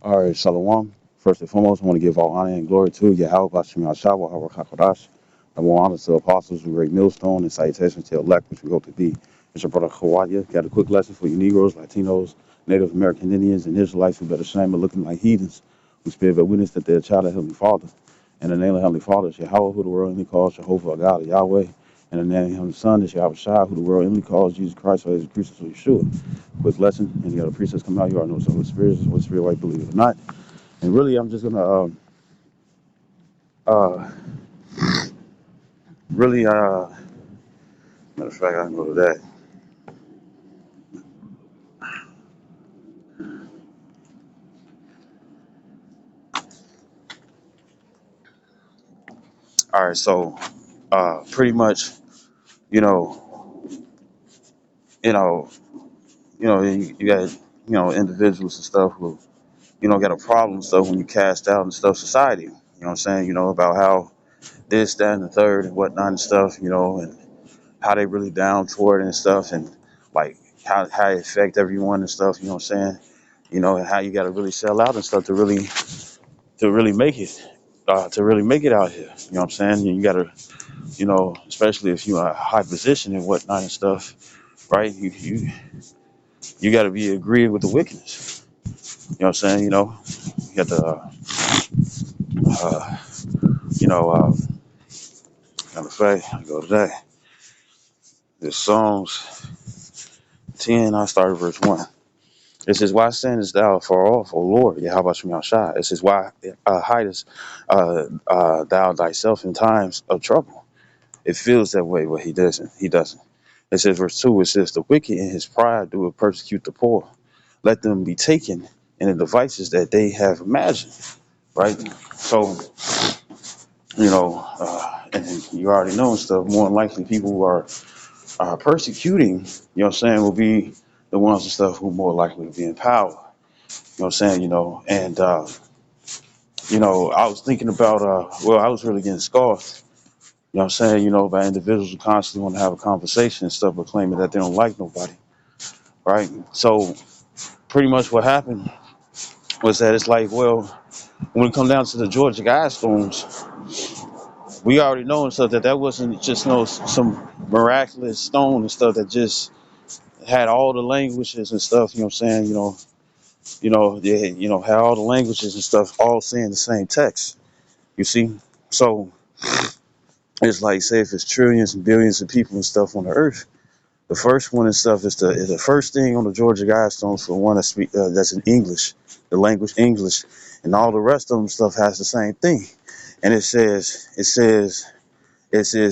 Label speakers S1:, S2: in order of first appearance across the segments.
S1: All right, Shalom. First and foremost, I want to give all honor and glory to Yahweh, Bashim Yahshua, Hawar HaKodash. I want honor to apostles who great millstone and salutations to elect, which we hope to be. It's your brother Hawaii. Got a quick lesson for you Negroes, Latinos, Native American Indians, and Israelites who better shame of looking like heathens, who spirit bear witness that they're a child of Heavenly Father. In the name of Heavenly Father is Yahweh, who the world only calls Jehovah, God, Yahweh. In the name of Heavenly Son is Yahweh Shai, who the world only calls Jesus Christ, or his priest, or Yeshua. Quick lesson, any other preachers come out, you already know some of the spirits, what spirit white believe it or not. And really, I'm just gonna uh, really matter of fact, I can go to that. All right, so pretty much, you know, you know, you got individuals and stuff who got a problem and stuff when you cast out and stuff society. You know what I'm saying? About how this, that, and the third and whatnot and stuff. And how they really down toward it and stuff, and like how it affect everyone and stuff. You know what I'm saying? And how you got to really sell out and stuff to really make it. To really make it out here, you know what I'm saying? You gotta, especially if you're in a high position and whatnot and stuff, right? You gotta be agreeing with the wickedness. You know what I'm saying? You got the, uh, you know, uh, matter of fact, I go to that. This Psalms 10, I started verse 1. It says, "Why standest thou far off, O Lord? Yahweh Shem Shai." It says, "Why hidest thou thyself in times of trouble?" It feels that way, but he doesn't. He doesn't. It says, verse 2, it says, "The wicked in his pride do persecute the poor. Let them be taken in the devices that they have imagined." Right? So, and you already know and stuff, more than likely people who are persecuting, will be the ones and stuff who more likely to be in power. You know what I'm saying? And, I was thinking about, I was really getting scoffed, by individuals who constantly want to have a conversation and stuff, but claiming that they don't like nobody. Right? So, pretty much what happened was that it's like, well, when it comes down to the Georgia Guidestones, we already know and stuff that wasn't just some miraculous stone and stuff that just had all the languages and stuff. You know what I'm saying? Had all the languages and stuff all saying the same text. You see, so it's like, say, if it's trillions and billions of people and stuff on the earth, the first one and stuff is the first thing on the Georgia Guidestones for one that's in English, the language English, and all the rest of them stuff has the same thing. And it says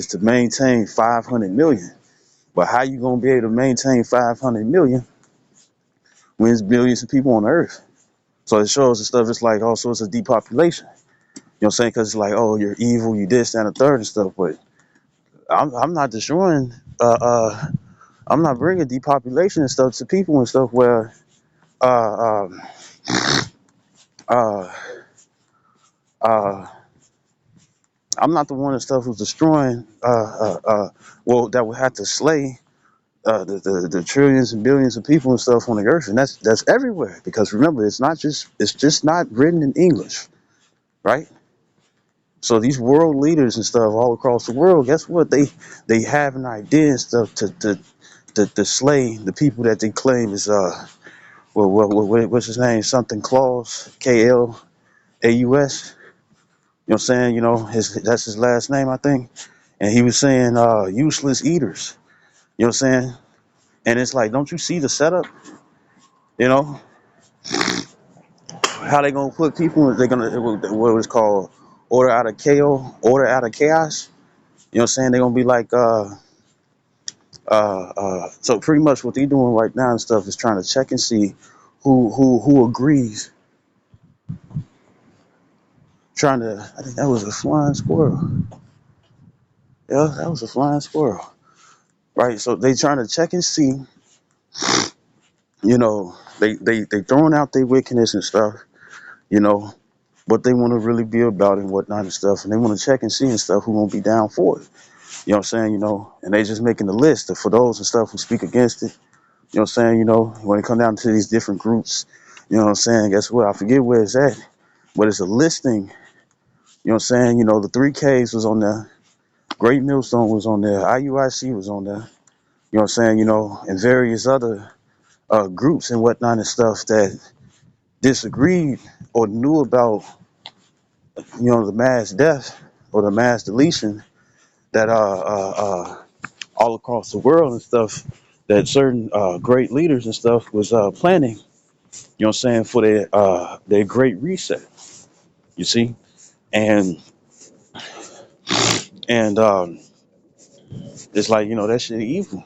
S1: to maintain 500 million. But how you gonna be able to maintain 500 million when there's billions of people on Earth? So it shows the stuff. It's like all sorts of depopulation. You know what I'm saying? Because it's like, oh, you're evil, you this, that, and the third and stuff. But I'm not destroying. I'm not bringing depopulation and stuff to people and stuff where uh, um, uh, uh, I'm not the one and stuff who's destroying. That would have to slay the trillions and billions of people and stuff on the earth, and that's everywhere. Because remember, it's just not written in English, right? So these world leaders and stuff all across the world, guess what? They have an idea and stuff to slay the people that they claim is what's his name? Something Claus, Klaus. You know what I'm saying? That's his last name, I think. And he was saying useless eaters. You know what I'm saying? And it's like, don't you see the setup? You know how they gonna put people? They're gonna what was called order out of chaos. You know what I'm saying? They're gonna be like so pretty much what they're doing right now and stuff is trying to check and see who agrees. I think that was a flying squirrel. Yeah, that was a flying squirrel. Right. So they trying to check and see. They throwing out their wickedness and stuff. You know what they want to really be about and whatnot and stuff, and they want to check and see and stuff who gonna be down for it. You know what I'm saying? And they just making the list for those and stuff who speak against it. You know what I'm saying? When it come down to these different groups, You know what I'm saying? Guess what? I forget where it's at, but it's a listing. You know what I'm saying? You know, the three Ks was on there. Great Millstone was on there. IUIC was on there. You know what I'm saying? You know, and various other groups and whatnot and stuff that disagreed or knew about, you know, the mass death or the mass deletion that all across the world and stuff that certain great leaders and stuff was planning. You know what I'm saying, for their great reset. You see, and and it's like, you know, that shit evil.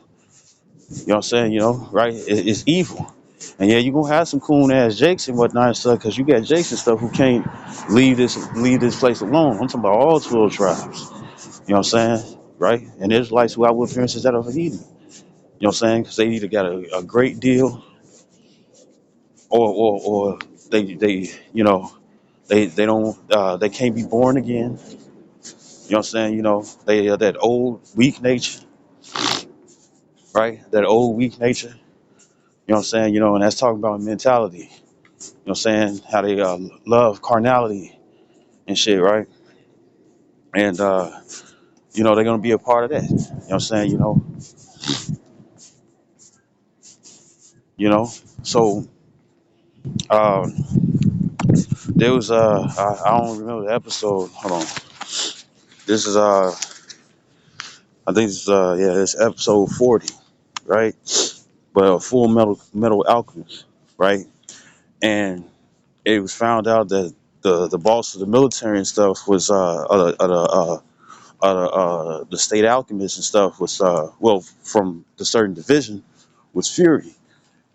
S1: You know what I'm saying? You know, right? It's evil. And yeah, you're gonna have some coon ass Jakes and whatnot and stuff, because you got Jakes and stuff who can't leave this place alone. I'm talking about all 12 tribes. You know what I'm saying? Right? And there's lights who I would appearances that are Eden. You know what I'm saying? Because they either got a great deal, or they you know, they don't they can't be born again. You know what I'm saying? You know, they are that old weak nature, right? That old weak nature. You know what I'm saying? You know, and that's talking about mentality. You know what I'm saying? How they love carnality and shit, right? And you know, they're gonna be a part of that. You know what I'm saying? You know. So um, there was I don't remember the episode. Hold on. This is I think it's yeah, it's episode 40, right? But Full Metal Alchemist, right? And it was found out that the boss of the military and stuff was the state alchemist and stuff was well, from the certain division, was Fury.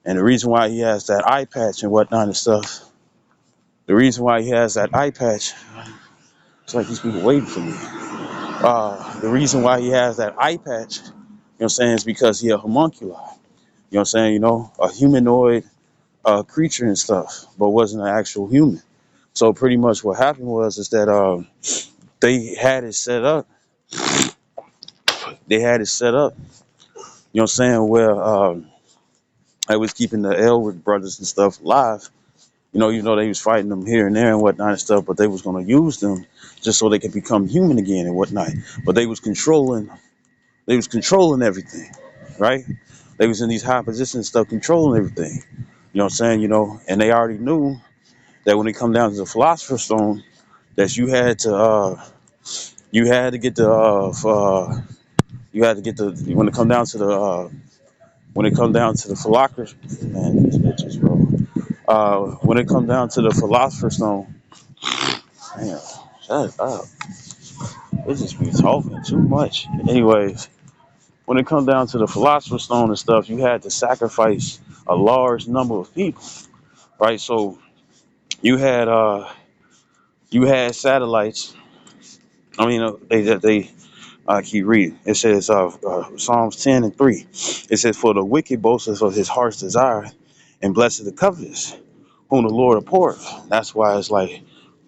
S1: And the reason why he has that eye patch and whatnot and stuff, the reason why he has that eye patch, it's like these people waiting for me. The reason why he has that eye patch, you know what I'm saying, is because he a homunculi. You know what I'm saying? You know, a humanoid creature and stuff, but wasn't an actual human. So pretty much what happened was is that they had it set up. They had it set up. You know what I'm saying? Where I was keeping the Elwood brothers and stuff alive. You know, even though they was fighting them here and there and whatnot and stuff, but they was gonna use them just so they could become human again and whatnot. But they was controlling everything, right? They was in these high positions and stuff, controlling everything. You know what I'm saying? You know, and they already knew that when it come down to the Philosopher's Stone, that you had to get the you had to get the when it come down to the when it come down to the Philosopher's, man, these bitches, bro. When it come down to the Philosopher's Stone, damn, shut up. They just be talking too much. Anyways, when it come down to the Philosopher's Stone and stuff, you had to sacrifice a large number of people, right? So you had uh you had satellites. I mean, they I keep reading. It says Psalms 10:3. It says, "For the wicked boasteth of his heart's desire, and blessed the covetous, whom the Lord abhorreth." That's why it's like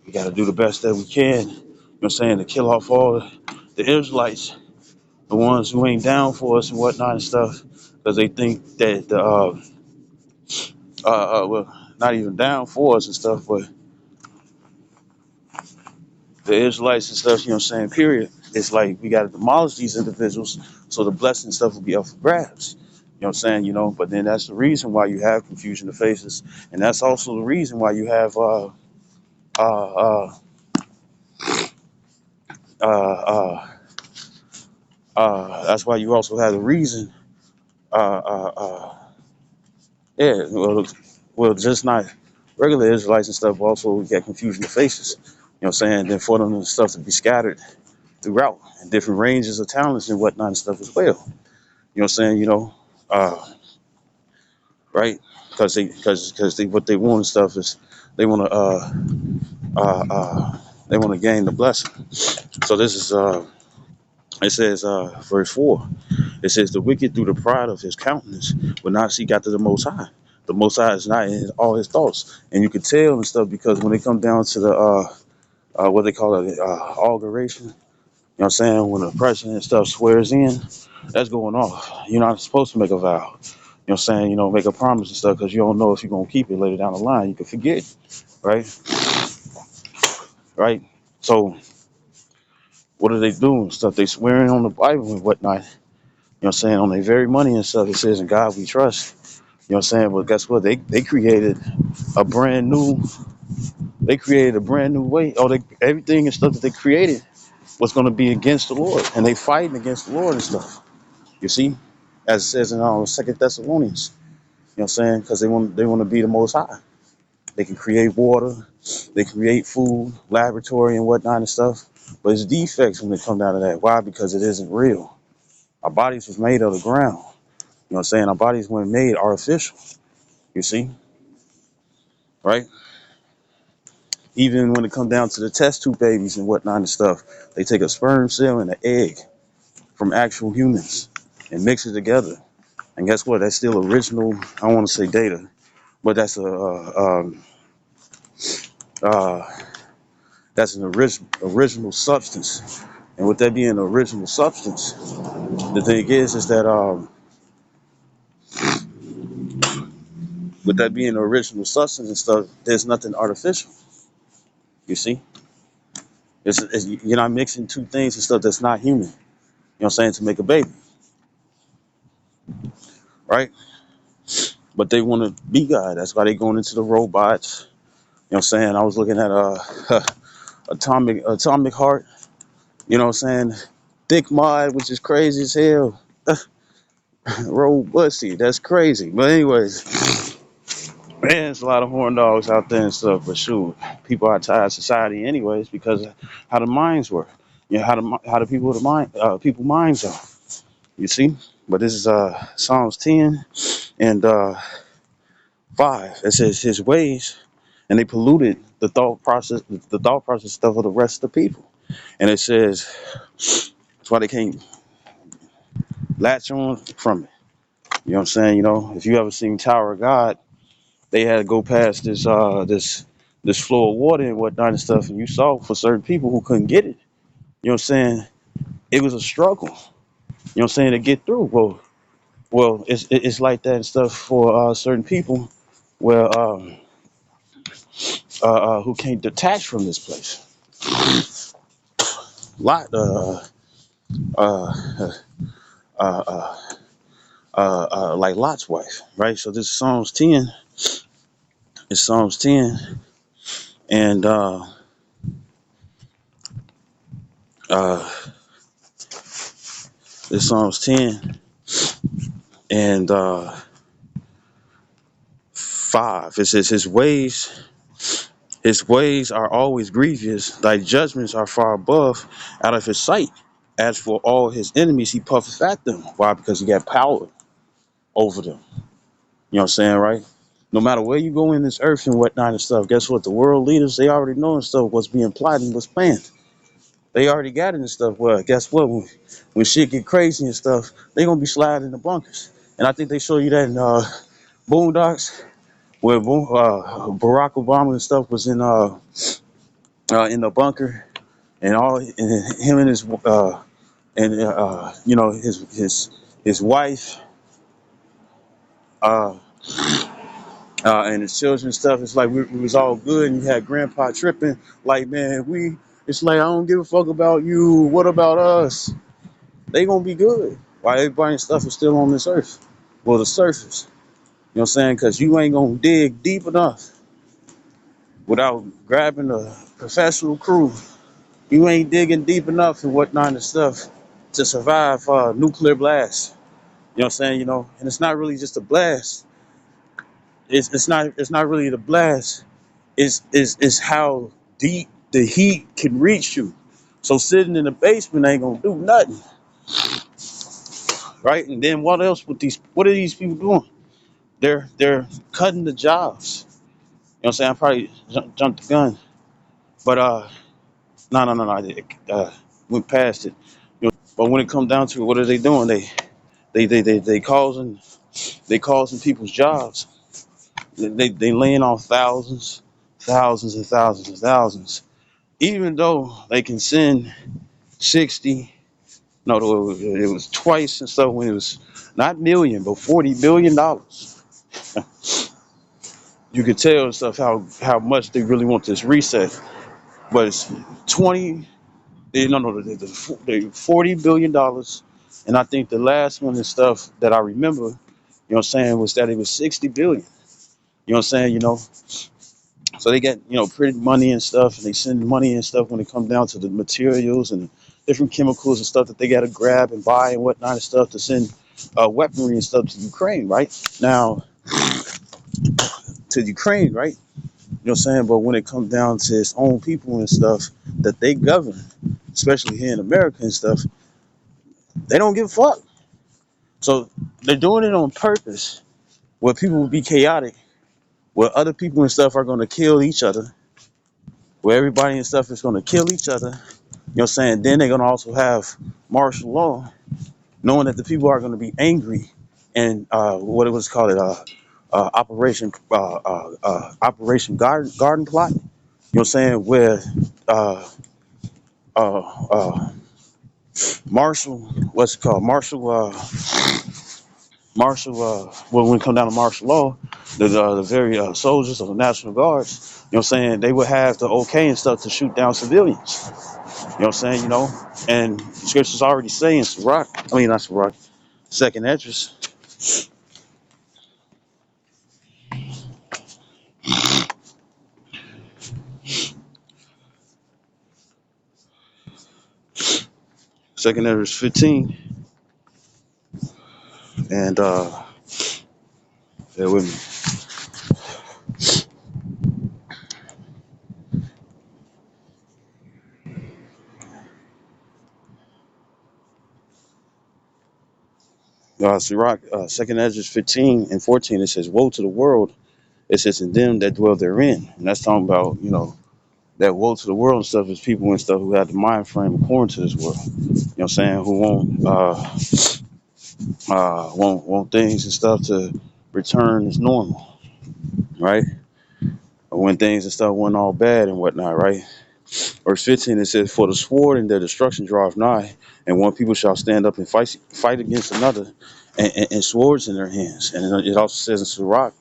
S1: we got to do the best that we can. You know what I'm saying, to kill off all the Israelites, the ones who ain't down for us and whatnot and stuff, because they think that well, not even down for us and stuff, but the Israelites and stuff. You know what I'm saying? Period. It's like we got to demolish these individuals so the blessing and stuff will be up for grabs. You know what I'm saying? You know, but then that's the reason why you have confusion of faces, and that's also the reason why you have uh, uh, uh, that's why you also have the reason. Uh, uh, uh, yeah, well, just not regular Israelites and stuff. Also, we got confusion of faces. You know what I'm saying? Then for them and stuff to be scattered throughout and different ranges of talents and whatnot and stuff as well. You know what I'm saying? You know, right? Because they what they want and stuff is they want to uh, uh, they want to gain the blessing. So this is it says verse 4. It says, "The wicked through the pride of his countenance will not seek after the Most High. The Most High is not in all his thoughts." And you could tell and stuff because when it comes down to the what they call it, auguration. You know what I'm saying? When the president and stuff swears in, that's going off. You're not supposed to make a vow. what I'm saying, make a promise and stuff because you don't know if you're gonna keep it later down the line. You can forget, right? Right? So what are they doing? Stuff they swearing on the Bible and whatnot. What I'm saying, on their very money and stuff, it says in God we trust. What I'm saying? But guess what? They created a brand new they created a brand new way. Everything and stuff that they created was gonna be against the Lord. And they fighting against the Lord and stuff. You see? As it says in Second Thessalonians. You know what I'm saying? Because they want to be the most high. They can create water, they create food, laboratory and whatnot and stuff. But it's defects when they come down to that. Why? Because it isn't real. Our bodies was made of the ground. You know what I'm saying? Our bodies weren't made artificial. You see? Right? Even when it comes down to the test tube babies and whatnot and stuff, they take a sperm cell and an egg from actual humans and mix it together. And guess what? That's still original. I don't want to say data, but uh, that's an original substance. And with that being an original substance, the thing is that with that being an original substance and stuff, there's nothing artificial. You see, you're not mixing two things and stuff that's not human. You know what I'm saying? To make a baby, right? But they want to be God. That's why they going into the robots. You know what I'm saying? I was looking at atomic heart. You know what I'm saying? Thick mod, which is crazy as hell. Robusty, that's crazy. But anyways, man, there's a lot of horn dogs out there and stuff. But shoot, people are tired of society anyways because of how the minds work. How the people minds are. You see? But this is Psalms 10 and 5. It says his ways, and they polluted the thought process stuff of the rest of the people. And it says that's why they can't latch on from it. You know what I'm saying? If you ever seen Tower of God, they had to go past this floor of water and whatnot and stuff, and you saw for certain people who couldn't get it. You know what I'm saying? It was a struggle. You know what I'm saying, to get through. Well, it's like that and stuff for certain people where who can't detach from this place. Lot uh, uh, uh, like Lot's wife, right? So this is Psalms 10. It's Psalms 10, and uh, it's Psalms 10 and 5. It says his ways are always grievous. Thy judgments are far above, out of his sight. As for all his enemies, he puffeth at them. Why? Because he got power over them. You know what I'm saying, right? No matter where you go in this earth and whatnot and stuff, guess what? The world leaders, they already know and stuff what's being plotted and what's planned. They already got it and stuff. Well, guess what? When shit get crazy and stuff, they gonna be sliding in the bunkers. And I think they show you that in Boondocks, where Barack Obama and stuff was in the bunker, and him and his his wife uh, and his children and stuff. It's like we was all good, and you had Grandpa tripping, like, man, it's like, I don't give a fuck about you. What about us? They gonna be good. While everybody and stuff is still on this earth, well, the surface. You know what I'm saying? Because you ain't gonna dig deep enough without grabbing a professional crew. You ain't digging deep enough and whatnot and stuff to survive nuclear blast. You know what I'm saying? And it's not really just a blast. It's not really the blast. It's how deep the heat can reach you. So sitting in the basement ain't gonna do nothing, right? And then what are these people doing? They're cutting the jobs. You know what I'm saying? I probably jumped the gun, but no, I went past it. But when it comes down to it, what are they doing? They causing people's jobs. They laying off thousands and thousands and thousands. Even though they can send 60, no, it was twice and stuff when it was not million, but $40 billion. You could tell and stuff how much they really want this reset. But it's 20, no, the $40 billion. And I think the last one and stuff that I remember, what I'm saying, was that it was 60 billion. You know what I'm saying? So they get, pretty money and stuff, and they send money and stuff when it comes down to the materials and different chemicals and stuff that they got to grab and buy and whatnot and stuff to send weaponry and stuff to Ukraine, right? Now, to Ukraine, right? You know what I'm saying? But when it comes down to its own people and stuff that they govern, especially here in America and stuff, they don't give a fuck. So they're doing it on purpose, where people will be chaotic, where other people and stuff are going to kill each other, where everybody and stuff is going to kill each other. You know what I'm saying? Then they're going to also have martial law, knowing that the people are going to be angry, and what it was called, Operation Garden Plot. You know what I'm saying? Where uh, uh, uh, Marshall, what's it called? Well, when it come down to martial law, the very soldiers of the National Guards, you know what I'm saying, they would have the okay and stuff to shoot down civilians. You know what I'm saying, and the scriptures already saying Sirach, I mean, not Sirach, second Esdras, second Esdras 15, and bear with me. Sirach, second Esdras 15 and 14, it says, woe to the world, it says, in them that dwell therein. And that's talking about, that woe to the world and stuff is people and stuff who have the mind frame according to this world. You know what I'm saying? Who want things and stuff to return as normal, right? Or when things and stuff went all bad and whatnot, right? Verse 15, it says, for the sword and their destruction draweth nigh, and one people shall stand up and fight against another, and swords in their hands. And it also says in Sirach,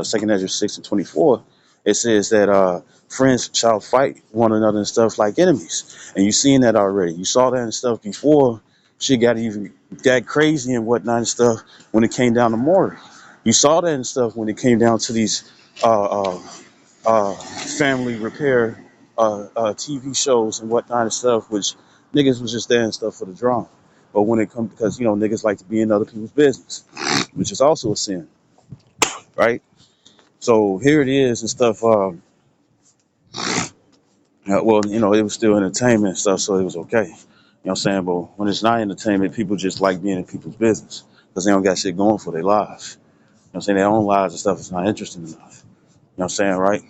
S1: second Ezra 6 and 24, it says that friends shall fight one another and stuff like enemies. And you seen that already. You saw that and stuff before shit got crazy and whatnot and stuff when it came down to Maury. You saw that and stuff when it came down to these uh, uh, family repair TV shows and whatnot and stuff, which niggas was just there and stuff for the drama. But when it comes, because niggas like to be in other people's business, which is also a sin, right? So here it is and stuff. Well, it was still entertainment and stuff, so it was okay. You know what I'm saying? But when it's not entertainment, people just like being in people's business because they don't got shit going for their lives. You know what I'm saying? Their own lives and stuff is not interesting enough. You know what I'm saying, right?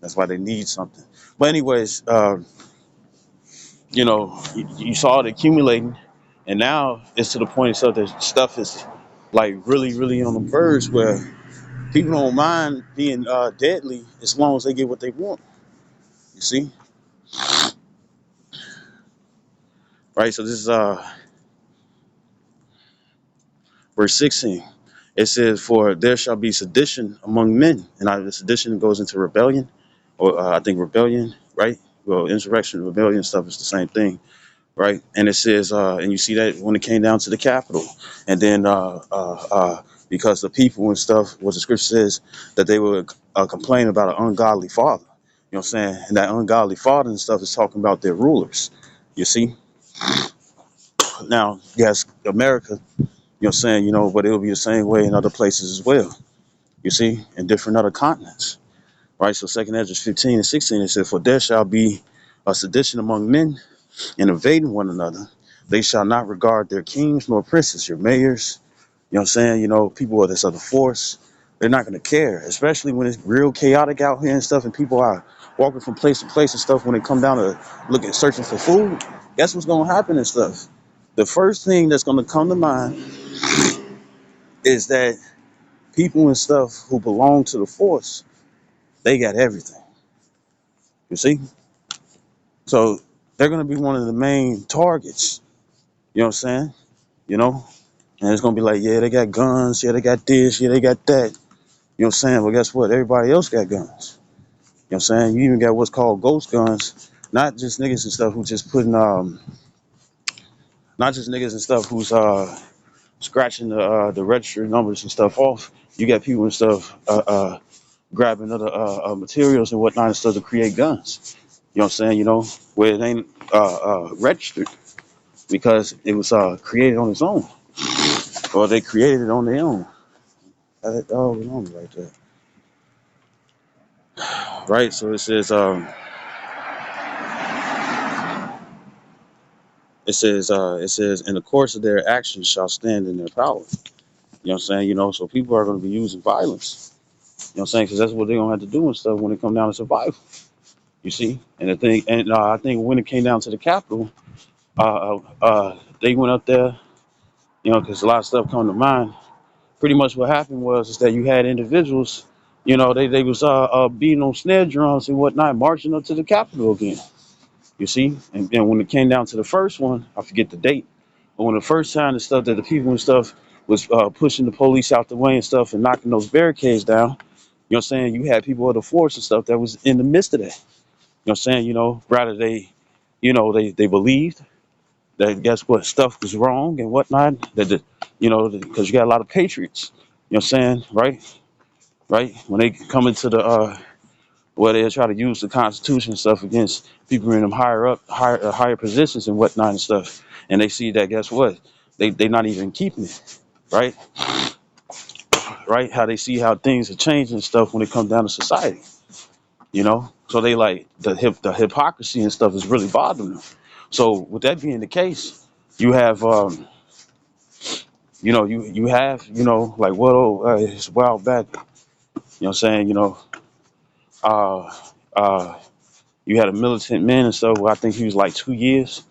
S1: That's why they need something. But anyways, you saw it accumulating, and now it's to the point so that stuff is like really, really on the verge where people don't mind being deadly as long as they get what they want. You see, right? So this is verse 16. It says, "For there shall be sedition among men," and the sedition goes into rebellion, or I think rebellion, right? Well, insurrection, rebellion stuff is the same thing, right? And it says, and you see that when it came down to the capital, and then because the people and stuff, what the scripture says, that they would complain about an ungodly father. You know what I'm saying? And that ungodly father and stuff is talking about their rulers. You see? Now, yes, America, you know what I'm saying, but it'll be the same way in other places as well. You see? In different other continents. Right? So second Ezra 15 and 16, it says, for there shall be a sedition among men and invading one another. They shall not regard their kings nor princes, your mayors, you know what I'm saying? People of this other force, they're not going to care, especially when it's real chaotic out here and stuff, and people are walking from place to place and stuff. When they come down to searching for food, guess what's going to happen and stuff? The first thing that's going to come to mind is that people and stuff who belong to the force, they got everything. You see? So they're going to be one of the main targets. You know what I'm saying? You know? And it's gonna be like, yeah, they got guns, yeah, they got this, yeah, they got that. You know what I'm saying? Well, guess what? Everybody else got guns. You know what I'm saying? You even got what's called ghost guns, not just niggas and stuff who just putting not just niggas and stuff who's scratching the register numbers and stuff off. You got people and stuff grabbing other materials and whatnot and stuff to create guns. You know what I'm saying? You know, where it ain't registered because it was created on its own, or they created it on their own. That dog was on me right there, right? So it says in the course of their actions shall stand in their power. You know what I'm saying? You know, so people are going to be using violence. You know what I'm saying? Because that's what they're going to have to do and stuff when it comes down to survival. You see? And the thing, and I think when it came down to the Capitol, they went up there, you know, because a lot of stuff come to mind. Pretty much what happened was is that you had individuals, you know, they was beating on snare drums and whatnot, marching up to the Capitol again. You see? And then when it came down to the first one, I forget the date, but when the first time the stuff that the people and stuff was pushing the police out the way and stuff and knocking those barricades down, you know what I'm saying? You had people of the force and stuff that was in the midst of that. You know what I'm saying? You know, rather they believed that guess what, stuff was wrong and whatnot. That you know, because you got a lot of patriots. You know what I'm saying? Right. When they come into the where they try to use the Constitution and stuff against people in them higher positions and whatnot and stuff, and they see that guess what, they not even keeping it. Right. Right. How they see how things are changing and stuff when it comes down to society. You know. So they like the hypocrisy and stuff is really bothering them. So with that being the case, you have you have, like what it's a while back, you know what I'm saying, uh uh you had a militant man and stuff where I think he was like 2 years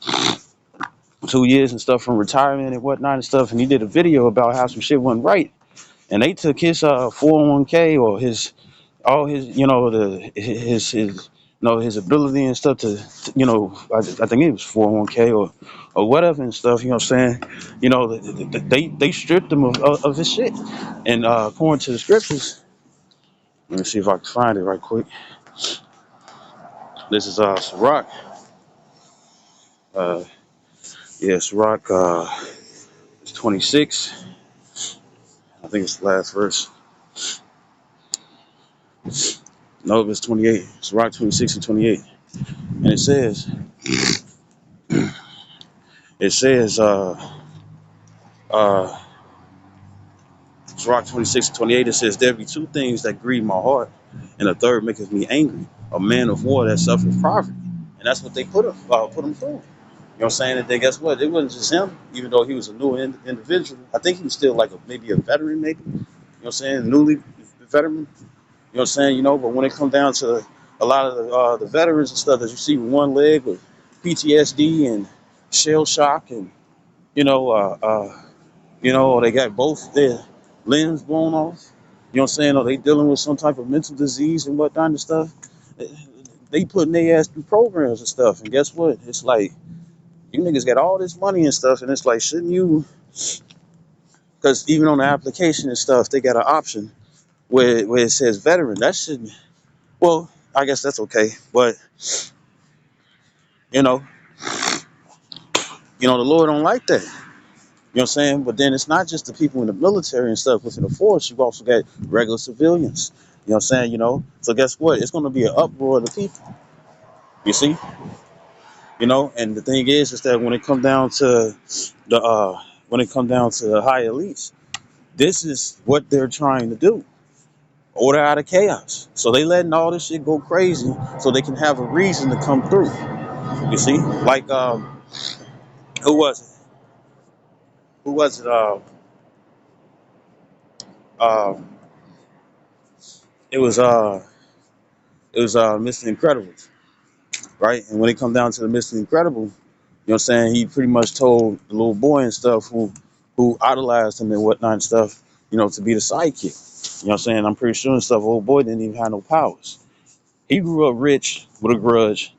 S1: and stuff from retirement and whatnot and stuff, and he did a video about how some shit wasn't right. And they took his 401k or his all his his ability and stuff I think it was 401k or whatever and stuff, you know what I'm saying, they stripped him of his shit. And according to the scriptures, let me see if I can find it right quick. This is Sirach. uh yeah, Sirach, it's 26. I think it's the last verse. No, it's 28. Sirach 26 and 28. And it says uh Sirach 26 and 28, it says, there be two things that grieve my heart, and a third maketh me angry. A man of war that suffereth poverty. And that's what they put him through. You know what I'm saying? And then guess what? It wasn't just him, even though he was a new individual. I think he was still like maybe a veteran, maybe. You know what I'm saying? Newly veteran. You know what I'm saying? But when it comes down to a lot of the veterans and stuff that you see with one leg with PTSD and shell shock and, you know, or they got both their limbs blown off. You know what I'm saying? Or they dealing with some type of mental disease and whatnot and stuff. They putting their ass through programs and stuff. And guess what? It's like, you niggas got all this money and stuff. And it's like, shouldn't you? Because even on the application and stuff, they got an option where it says veteran. That shouldn't. Well, I guess that's okay. But, you know, the Lord don't like that. You know what I'm saying? But then it's not just the people in the military and stuff within the force. You've also got regular civilians. You know what I'm saying? So guess what? It's going to be an uproar of the people. You see? And the thing is that when it comes down to the high elites, this is what they're trying to do: order out of chaos. So they letting all this shit go crazy so they can have a reason to come through. You see? Like who was it? Who was it? Uh, it was Mr. Incredible, right? And when it come down to the Mr. Incredible, you know what I'm saying, he pretty much told the little boy and stuff who idolized him and whatnot and stuff, to be the sidekick. You know what I'm saying? I'm pretty sure and stuff, old boy didn't even have no powers. He grew up rich with a grudge,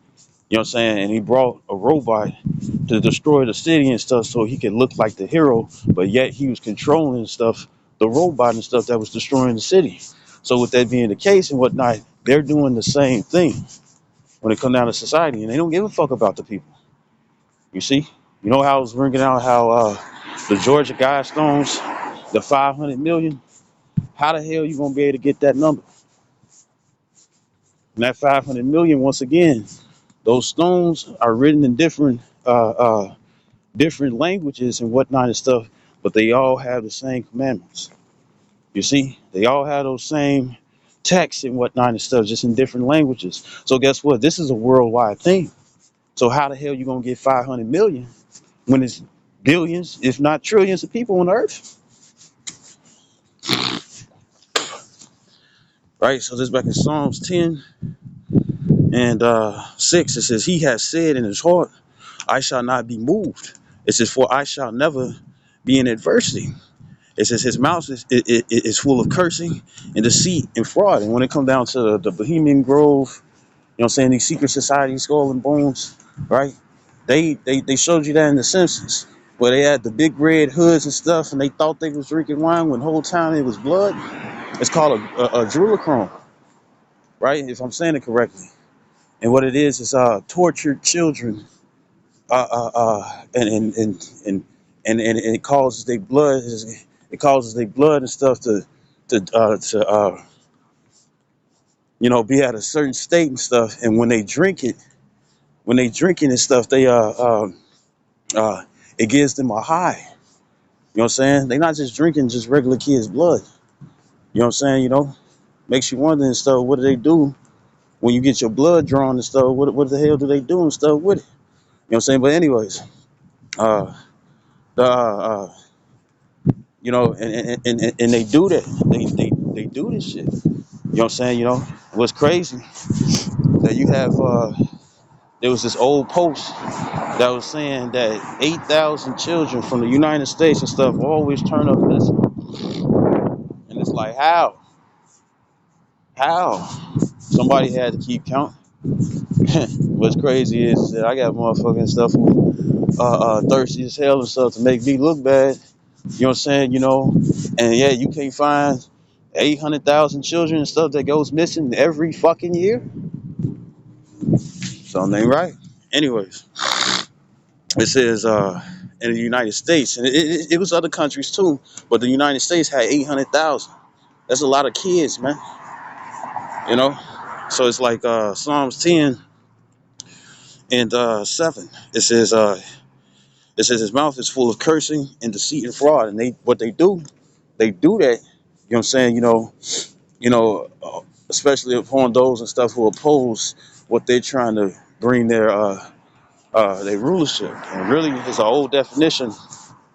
S1: you know what I'm saying, and he brought a robot to destroy the city and stuff so he could look like the hero, but yet he was controlling stuff, the robot and stuff that was destroying the city. So with that being the case and whatnot, they're doing the same thing when it comes down to society, and they don't give a fuck about the people. You see? You know how I was bringing out how the Georgia Guidestones, the 500 million, how the hell you gonna be able to get that number? And that 500 million, once again, those stones are written in different languages and whatnot and stuff, but they all have the same commandments. You see, they all have those same texts and whatnot and stuff, just in different languages. So guess what? This is a worldwide thing. So how the hell you gonna get 500 million when it's billions, if not trillions, of people on Earth? Right. So this back in Psalms 10 and 6, it says, "He has said in his heart, I shall not be moved." It says, "For I shall never be in adversity." It says his mouth is full of cursing and deceit and fraud. And when it comes down to the Bohemian Grove, you know what I'm saying, these secret societies, Skull and Bones, right? They showed you that in The Simpsons, where they had the big red hoods and stuff, and they thought they was drinking wine when the whole time it was blood. It's called a adrenochrome, right? If I'm saying it correctly. And what it is tortured children, and it causes their blood. It causes their blood and stuff to be at a certain state and stuff. And when they drink it, and stuff, they it gives them a high. You know what I'm saying? They're not just drinking just regular kids' blood. You know what I'm saying? Makes you wonder and stuff. What do they do when you get your blood drawn and stuff? What the hell do they do and stuff with it? You know what I'm saying? But anyways, uh, the and they do that. They do this shit. You know what I'm saying? What's crazy that you have there was this old post that was saying that 8,000 children from the United States and stuff always turn up missing. And it's like, how somebody had to keep count. What's crazy is that I got motherfucking stuff who thirsty as hell and stuff to make me look bad. You know what I'm saying? And yeah, you can't find 800,000 children and stuff that goes missing every fucking year. Something ain't right. Anyways, it says in the United States, and it was other countries too, but the United States had 800,000. That's a lot of kids, man. You know? So it's like Psalms 10 and 7. It says his mouth is full of cursing and deceit and fraud. And what they do that, you know what I'm saying, especially upon those and stuff who oppose what they're trying to bring their rulership. And really, it's an old definition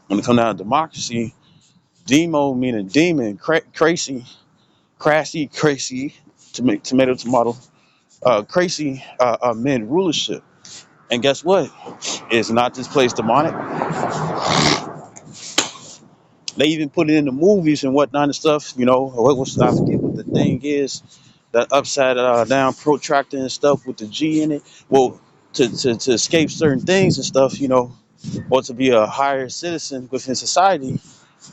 S1: when it comes down to democracy. Demo meaning demon, crazy, tomato, crazy meant rulership. And guess what? It's not this place demonic. They even put it in the movies and whatnot and stuff. I forget what the thing is, that upside down protractor and stuff with the G in it. Well, to escape certain things and stuff, or to be a higher citizen within society,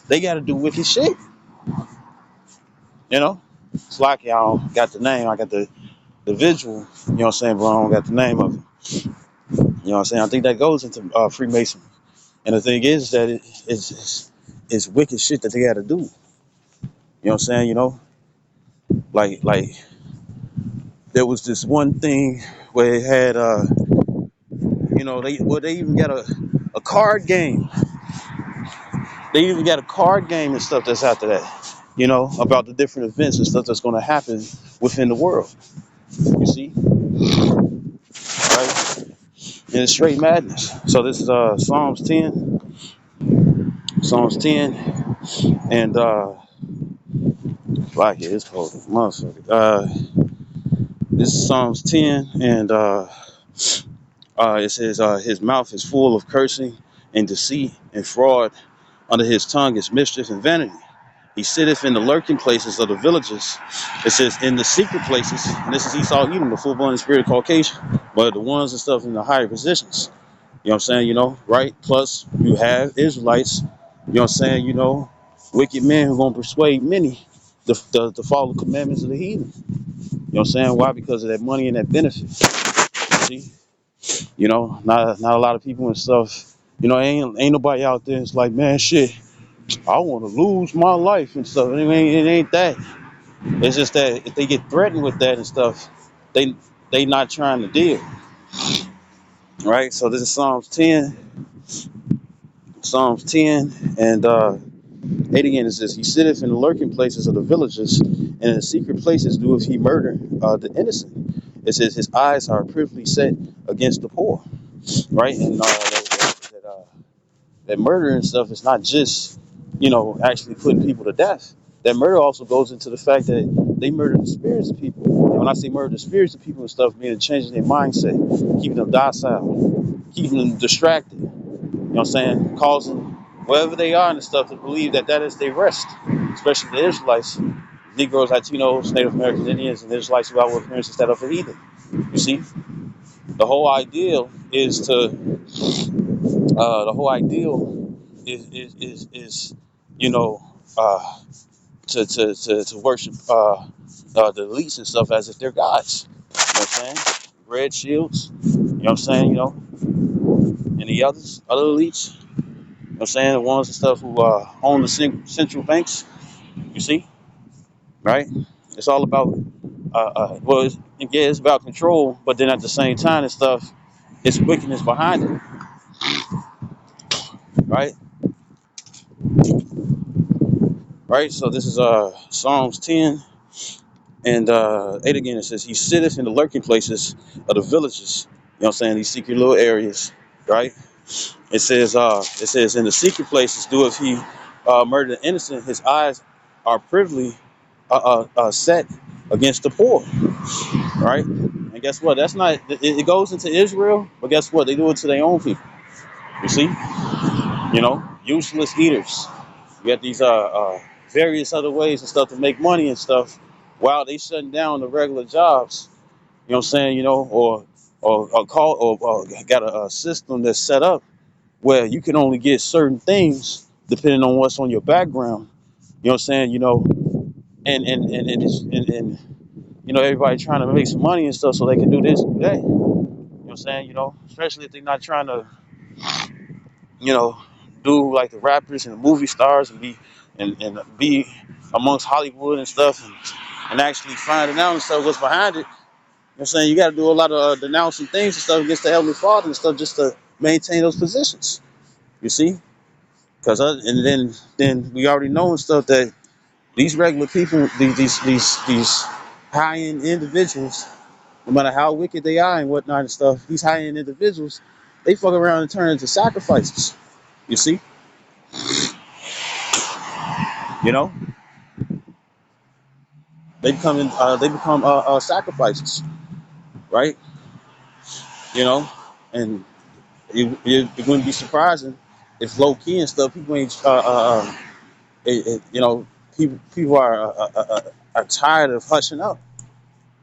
S1: they got to do wicked shit. It's like I don't got the name, I got the visual. You know what I'm saying, but I don't got the name of it. You know what I'm saying? I think that goes into Freemasonry. And the thing is that it's wicked shit that they got to do. You know what I'm saying? Like there was this one thing where it had they even got a card game. They even got a card game and stuff that's after that. About the different events and stuff that's going to happen within the world. You see, right? And it's straight madness. So this is Psalms 10, and like it's called motherfucker. This is Psalms 10, and it says his mouth is full of cursing and deceit and fraud. Under his tongue is mischief and vanity. He sitteth in the lurking places of the villages. It says in the secret places. And this is Esau Edom, the full-blown spirit of Caucasian, but the ones and stuff in the higher positions. You know what I'm saying? Right? Plus, you have Israelites, you know what I'm saying? Wicked men who going to persuade many to follow the commandments of the heathen. You know what I'm saying? Why? Because of that money and that benefit. See? Not a lot of people and stuff. Ain't nobody out there. It's like, man, shit, I want to lose my life and stuff. It ain't that. It's just that if they get threatened with that and stuff, they not trying to deal, right? So this is Psalms 10, and 8 again. It says, "He sitteth in the lurking places of the villages, and in the secret places doeth he murder the innocent." It says, "His eyes are privily set against the poor," right? And that murder and stuff is not just, actually putting people to death. That murder also goes into the fact that they murder the spirits of people. And when I say murder the spirits of people and stuff, meaning changing their mindset, keeping them docile, keeping them distracted, you know what I'm saying? Causing wherever they are and stuff to believe that is their rest, especially the Israelites, Negroes, Latinos, Native Americans, Indians, and Israelites who are with parents instead of the heathen. You see, the whole ideal is the whole ideal is you know uh, to worship the elites and stuff as if they're gods. You know what I'm saying? Red shields. You know what I'm saying? And the other elites. You know what I'm saying? The ones and stuff who own the central banks. You see, right? It's all about it's about control, but then at the same time and stuff, it's wickedness behind it, right? Right. So this is Psalms 10 and 8 again. It says, "He sitteth in the lurking places of the villages." You know what I'm saying? These secret little areas, right? It says, "In the secret places doeth he murder the innocent. His eyes are privily set against the poor." Right? And guess what? That's not. It goes into Israel, but guess what? They do it to their own people. You see? Useless eaters. You got these various other ways and stuff to make money and stuff, while they shutting down the regular jobs. You know what I'm saying? Or got a system that's set up where you can only get certain things depending on what's on your background. You know what I'm saying? And everybody trying to make some money and stuff so they can do this and do that. You know what I'm saying? Especially if they're not trying to, you know, do like the rappers and the movie stars and be amongst Hollywood and stuff and actually finding out and stuff what's behind it. You know what I'm saying? You got to do a lot of denouncing things and stuff against the Heavenly Father and stuff just to maintain those positions. You see? Because and then we already know and stuff that these regular people, these high end individuals, no matter how wicked they are and whatnot and stuff, these high end individuals, they fuck around and turn into sacrifices. You see? You know, they become sacrifices, right? And it wouldn't be surprising if low key and stuff people ain't people are tired of hushing up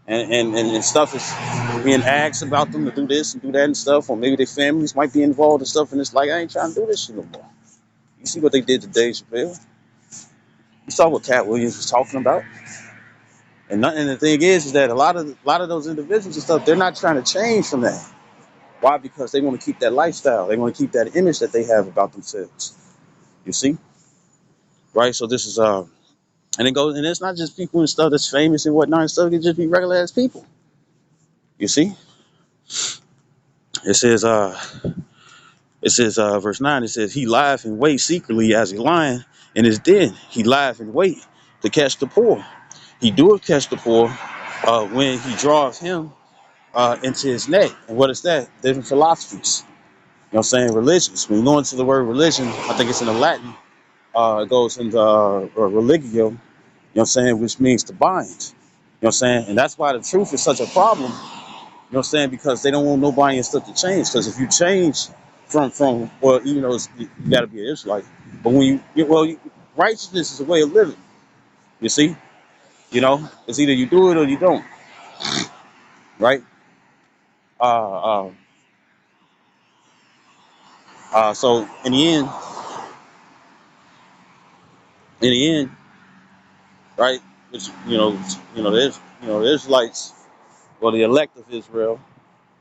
S1: and stuff is being asked about them to do this and do that and stuff, or maybe their families might be involved and stuff, and it's like, I ain't trying to do this shit no more. You see what they did to Dave Chappelle? You saw what Cat Williams was talking about. And the thing is that a lot of those individuals and stuff, they're not trying to change from that. Why? Because they want to keep that lifestyle. They want to keep that image that they have about themselves. You see, right? So this is and it goes, and it's not just people and stuff that's famous and whatnot and stuff. It just be regular ass people. You see, it says verse 9. It says, "He lieth and wait secretly as a lion in his den. He lieth and wait to catch the poor. He doeth catch the poor when he draweth him into his net." And what is that? Different philosophies. You know what I'm saying? Religions. When you go into the word religion, I think it's in the Latin. It goes into religio. You know what I'm saying? Which means to bind. You know what I'm saying? And that's why the truth is such a problem. You know what I'm saying? Because they don't want nobody and stuff to change. Because if you change from well, you got to be an Israelite. But when righteousness is a way of living. You see? It's either you do it or you don't. Right? Uh, uh, So in the end, right? Which the Israelites, or the elect of Israel.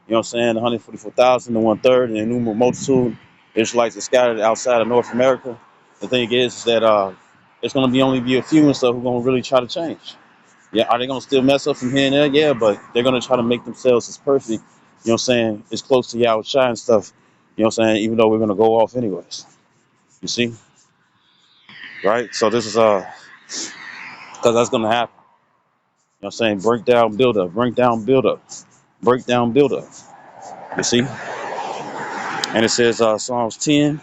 S1: You know what I'm saying? 144,000 to 1/3, and the innumerable multitude Israelites are scattered outside of North America. The thing is that it's going to only be a few and stuff who are going to really try to change. Yeah, are they going to still mess up from here and there? Yeah, but they're going to try to make themselves as perfect. You know what I'm saying? As close to Yahweh Shai and stuff. You know what I'm saying? Even though we're going to go off anyways. You see? Right? So this is because that's going to happen. You know what I'm saying? Break down, build up. Break down, build up. Break down, build up. You see? And it says Psalms 10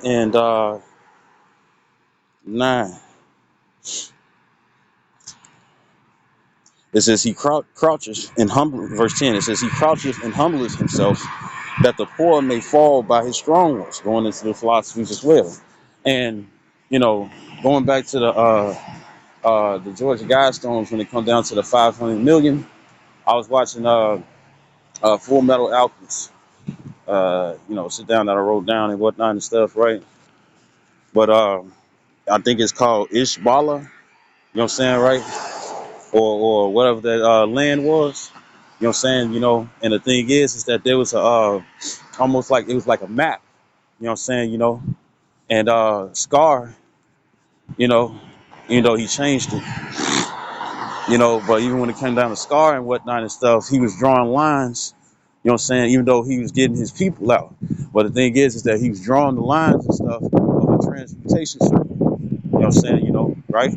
S1: and 9. It says he crouches and humble. Verse 10. It says he crouches and humbles himself, that the poor may fall by his strong ones. Going into the philosophies as well, and you know, going back to the Georgia Guidestones when it comes down to the 500 million. I was watching Fullmetal Alchemist. Sit down that I wrote down and whatnot and stuff, right? But I think it's called Ishbala. You know what I'm saying, right? Or whatever that land was. You know what I'm saying? And the thing is that there was a almost like it was like a map. You know what I'm saying? And Scar, you know, he changed it. But even when it came down to Scar and whatnot and stuff, he was drawing lines. You know what I'm saying? Even though he was getting his people out, but the thing is that he was drawing the lines and stuff of a transmutation circle. You know what I'm saying? Right?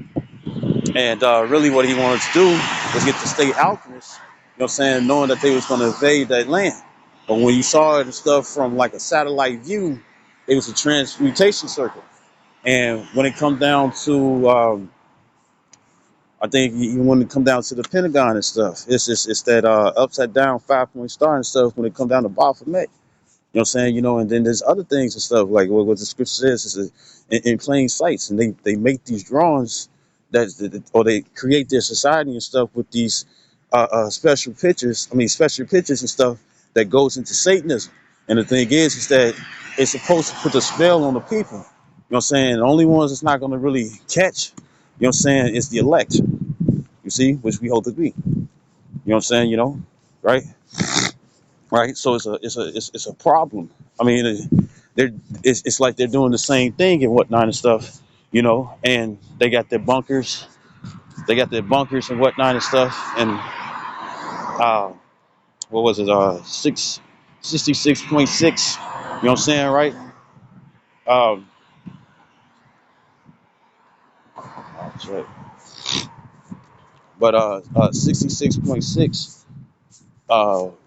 S1: And really what he wanted to do was get the state alchemists, you know what I'm saying, knowing that they was going to invade that land. But when you saw it and stuff from like a satellite view, it was a transmutation circle. And when it come down to, I think when it come down to the Pentagon and stuff, it's that upside down 5-point star and stuff when it come down to Baphomet. You know what I'm saying? And then there's other things and stuff like what the scripture says is in plain sights, and they make these drawings or they create their society and stuff with these special pictures. I mean, special pictures and stuff that goes into Satanism. And the thing is that it's supposed to put a spell on the people. You know what I'm saying? The only ones it's not going to really catch, you know what I'm saying, is the elect. You see, which we hope to be. You know what I'm saying? Right? Right? So it's a problem. I mean, it's like they're doing the same thing and whatnot and stuff, and they got their bunkers, and whatnot and stuff, and what was it? 66.6. You know what I'm saying, right? Um, that's right. But 66.6.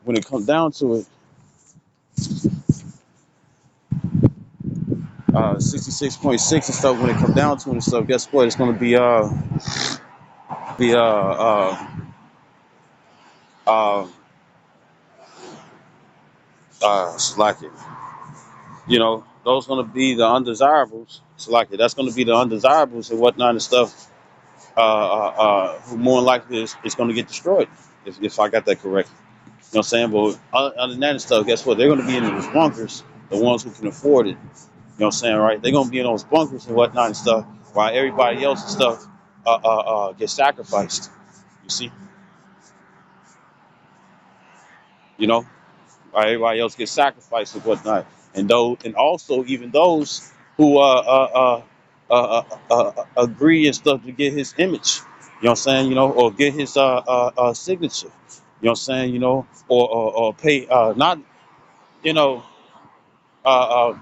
S1: When it comes down to it, 66.6 and stuff. When it comes down to it and stuff, guess what? It's going to be uh, like it. Those going to be the undesirables. It's like it. That's going to be the undesirables and whatnot and stuff. Who more than likely is going to get destroyed if I got that correct. You know what I'm saying? But other than that and stuff, guess what? They're going to be in those bunkers, the ones who can afford it. You know what I'm saying, right? They're going to be in those bunkers and whatnot and stuff, while everybody else and stuff gets sacrificed. You see? You know? While everybody else gets sacrificed and whatnot. And also even those who agree and stuff to get his image. You know what I'm saying? Or get his signature. You know what I'm saying? Or pay not you know uh,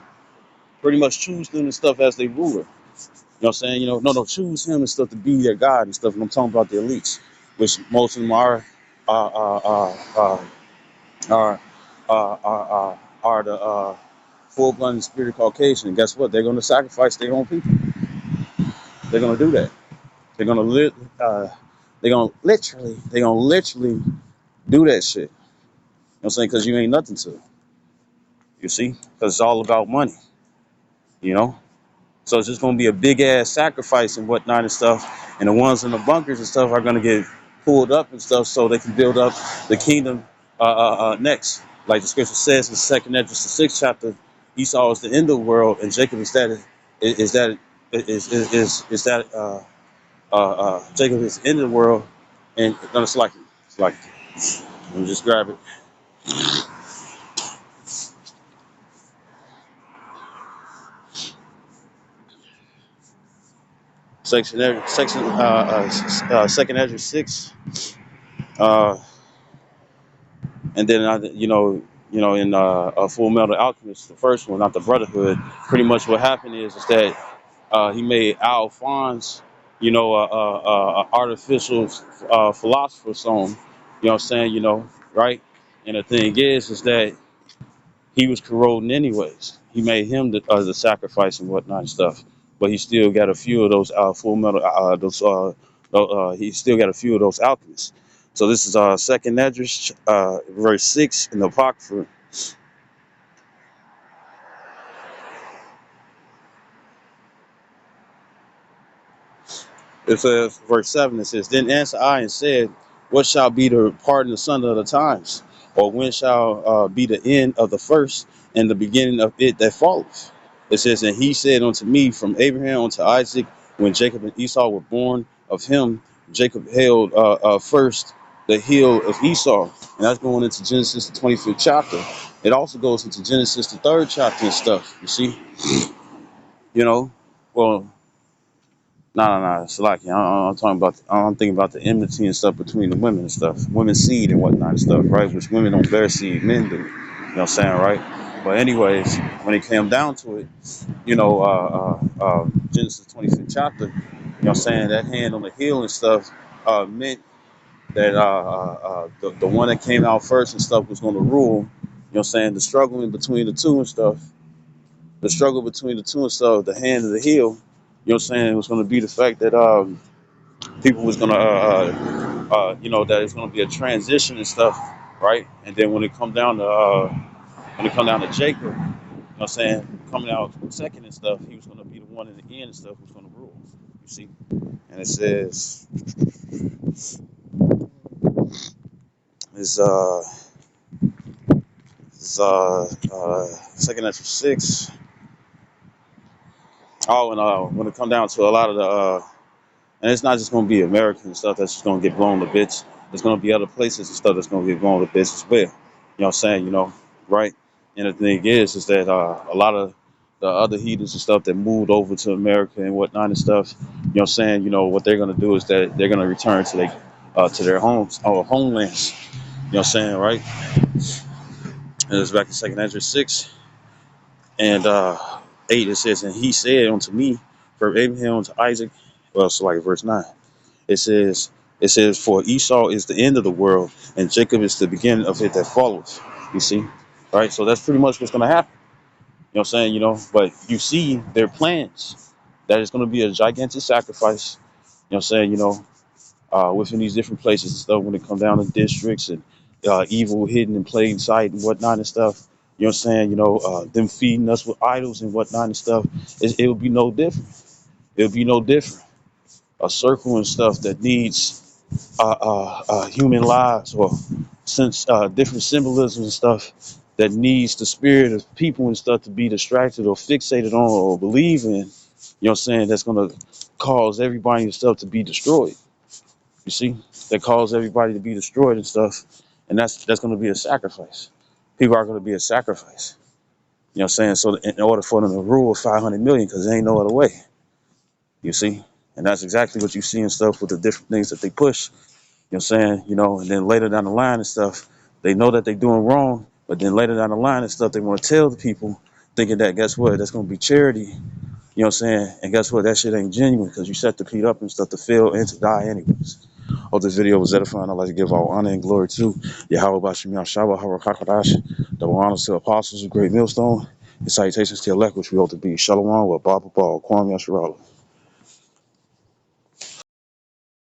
S1: pretty much choose them and stuff as their ruler. You know what I'm saying? No, choose him and stuff to be their God and stuff. And I'm talking about the elites, which most of them uh, uh, uh, uh, are the full-blooded spirit Caucasian. And guess what? They're going to sacrifice their own people. They're going to do that. They're going to literally do that shit. You know what I'm saying? Because you ain't nothing to it. You see? Because it's all about money. You know? So it's just going to be a big ass sacrifice and whatnot and stuff. And the ones in the bunkers and stuff are going to get pulled up and stuff so they can build up the kingdom next. Like the scripture says in second Ezra, the sixth chapter, Esau is the end of the world, and Jacob is that is that Jacob is the end of the world, and no, it's like let me just grab it. Second Ezra 6, uh, and then in a Full Metal Alchemist, the first one, not the Brotherhood. Pretty much what happened is that he made Alphonse, artificial philosopher song. You know what I'm saying? Right? And the thing is that he was corroding anyways. He made him the sacrifice and whatnot and stuff. But he still got a few of those Full Metal. He still got a few of those alchemists. So this is Second Esdras, verse 6 in the Apocrypha. It says, verse 7, it says, Then answered I and said, What shall be the pardon asunder of the times? Or when shall be the end of the first and the beginning of it that followeth? It says, And he said unto me, From Abraham unto Isaac, when Jacob and Esau were born, of him Jacob held first the heel of Esau. And that's going into Genesis, the 25th chapter. It also goes into Genesis, the 3rd chapter and stuff, you see? You know, well, no. It's like I'm talking about. I'm thinking about the enmity and stuff between the women and stuff, women's seed and whatnot and stuff, right? Which women don't bear seed, men do. You know what I'm saying, right? But anyways, when it came down to it, Genesis 25th chapter, you know what I'm saying, that hand on the heel and stuff meant that the one that came out first and stuff was going to rule. You know what I'm saying? The struggle in between the two and stuff, the struggle between the two and stuff, the hand and the heel. You know what I'm saying? It was going to be the fact that people was gonna that it's gonna be a transition and stuff, right? And then when it come down to Jacob, you know what I'm saying, coming out second and stuff, he was gonna be the one in the end and stuff who's gonna rule. You see? And it says it's second after 6. Oh, and when it come down to a lot of the and it's not just going to be American stuff that's just going to get blown to bits. There's going to be other places and stuff that's going to get blown to bits as well. You know what I'm saying? Right? And the thing is that a lot of the other heathens and stuff that moved over to America and whatnot and stuff, you know what I'm saying? What they're going to do is that they're going to return to their homes or homelands. You know what I'm saying? Right? And it's back in Second Ezra 6 and 8. It says, And he said unto me, from Abraham to Isaac, well, so like verse 9. It says, For Esau is the end of the world, and Jacob is the beginning of it that follows. You see? Right? So that's pretty much what's gonna happen. You know what I'm saying? But you see their plans. That is gonna be a gigantic sacrifice. You know what I'm saying? Within these different places and stuff when it come down to districts and evil hidden in plain sight and whatnot and stuff. You know what I'm saying? Them feeding us with idols and whatnot and stuff. It would be no different. It would be no different. A circle and stuff that needs human lives or since different symbolisms and stuff that needs the spirit of people and stuff to be distracted or fixated on or believe in, you know what I'm saying, that's going to cause everybody and stuff to be destroyed. You see? That cause everybody to be destroyed and stuff. And that's going to be a sacrifice. People are going to be a sacrifice. You know what I'm saying? So in order for them to rule 500 million, because there ain't no other way. You see? And that's exactly what you see and stuff with the different things that they push. You know what I'm saying? And then later down the line and stuff, they know that they're doing wrong, but then later down the line and stuff, they want to tell the people, thinking that, guess what, that's going to be charity. You know what I'm saying? And guess what, that shit ain't genuine because you set the feet up and stuff to fail and to die anyways. Hope this video was edifying. I'd like to give all honor and glory to Yahweh Bashim Yahshua Harakakadash, double honors to apostles of Great Millstone, and salutations to elect, which we hope to be. Shalom with Baba Ball, Kwame Yasharala.